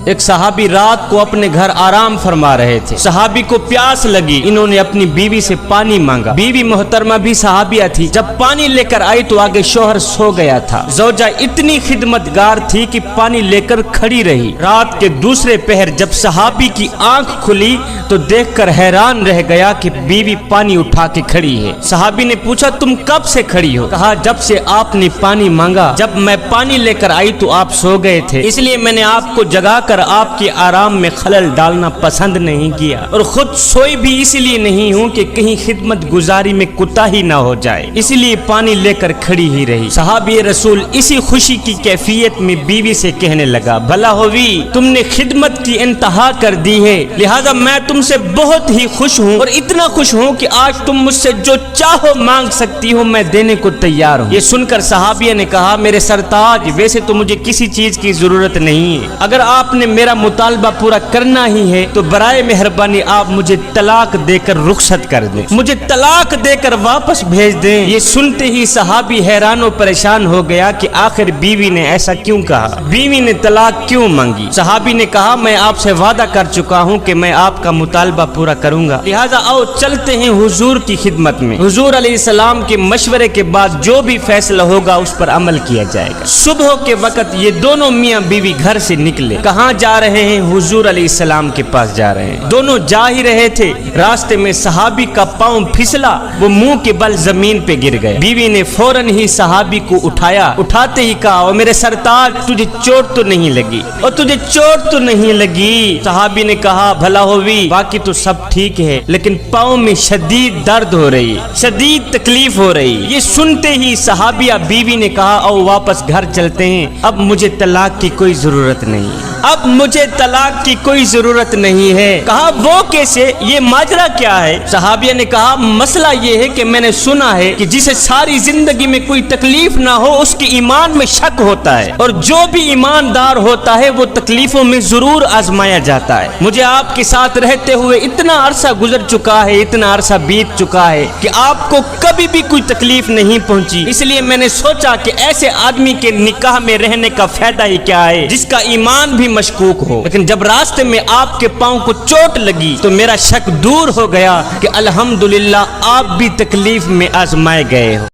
ایک صحابی رات کو اپنے گھر آرام فرما رہے تھے، صحابی کو پیاس لگی، انہوں نے اپنی بیوی سے پانی مانگا، بیوی محترمہ بھی صحابیہ تھی، جب پانی لے کر آئی تو آگے شوہر سو گیا تھا، زوجہ اتنی خدمتگار تھی کہ پانی لے کر کھڑی رہی، رات کے دوسرے پہر جب صحابی کی آنکھ کھلی تو دیکھ کر حیران رہ گیا کہ بیوی پانی اٹھا کے کھڑی ہے، صحابی نے پوچھا تم کب سے کھڑی ہو؟ کہا جب سے آپ نے پانی مانگا، جب میں پانی لے کر آئی تو آپ سو گئے تھے، اس لیے میں نے آپ کو جگا کر آپ کے آرام میں خلل ڈالنا پسند نہیں کیا، اور خود سوئی بھی اس لیے نہیں ہوں کہ کہیں خدمت گزاری میں کوتاہی نہ ہو جائے، اس لیے پانی لے کر کھڑی ہی رہی۔ صحابی رسول اسی خوشی کی کیفیت میں بیوی سے کہنے لگا بھلا ہووی تم نے خدمت کی انتہا کر دی ہے، لہذا میں تم سے بہت ہی خوش ہوں، اور اتنا خوش ہوں کہ آج تم مجھ سے جو چاہو مانگ سکتی ہو، میں دینے کو تیار ہوں۔ یہ سن کر صحابیہ نے کہا میرے سرتاج ویسے تو مجھے کسی چیز کی ضرورت نہیں ہے، اگر آپ نے میرا مطالبہ پورا کرنا ہی ہے تو برائے مہربانی آپ مجھے طلاق دے کر رخصت کر دیں، مجھے طلاق دے کر واپس بھیج دیں۔ یہ سنتے ہی صحابی حیران و پریشان ہو گیا کہ آخر بیوی نے ایسا کیوں کہا، بیوی نے طلاق کیوں مانگی؟ صحابی نے کہا میں آپ سے وعدہ کر چکا ہوں کہ میں آپ کا مطالبہ پورا کروں گا، لہذا آؤ چلتے ہیں حضور کی خدمت میں، حضور علیہ السلام کے مشورے کے بعد جو بھی فیصلہ ہوگا اس پر عمل کیا جائے گا۔ صبح کے وقت یہ دونوں میاں بیوی گھر سے نکلے، کہاں جا رہے ہیں؟ حضور علیہ السلام کے پاس جا رہے ہیں، دونوں جا ہی رہے تھے، راستے میں صحابی کا پاؤں پھسلا، وہ منہ کے بل زمین پہ گر گئے، بیوی نے فوراً ہی صحابی کو اٹھایا، اٹھاتے ہی کہا او میرے سرتاج تجھے چوٹ تو نہیں لگی، اور تجھے چوٹ تو نہیں لگی؟ صحابی نے کہا بھلا ہووی باقی تو سب ٹھیک ہے لیکن پاؤں میں شدید درد ہو رہی، شدید تکلیف ہو رہی۔ یہ سنتے ہی صحابیہ بیوی نے کہا او واپس گھر چلتے ہیں، اب مجھے طلاق کی کوئی ضرورت نہیں، اب مجھے طلاق کی کوئی ضرورت نہیں ہے۔ کہا وہ کیسے، یہ ماجرا کیا ہے؟ صحابیہ نے کہا مسئلہ یہ ہے کہ میں نے سنا ہے کہ جسے ساری زندگی میں کوئی تکلیف نہ ہو اس کے ایمان میں شک ہوتا ہے، اور جو بھی ایماندار ہوتا ہے وہ تکلیفوں میں ضرور آزمایا جاتا ہے۔ مجھے آپ کے ساتھ رہتے ہوئے اتنا عرصہ گزر چکا ہے، اتنا عرصہ بیت چکا ہے کہ آپ کو کبھی بھی کوئی تکلیف نہیں پہنچی، اس لیے میں نے سوچا کہ ایسے آدمی کے نکاح میں رہنے کا فائدہ ہی کیا ہے جس کا ایمان بھی مشکوک ہو، لیکن جب راستے میں آپ کے پاؤں کو چوٹ لگی تو میرا شک دور ہو گیا کہ الحمدللہ آپ بھی تکلیف میں آزمائے گئے ہو۔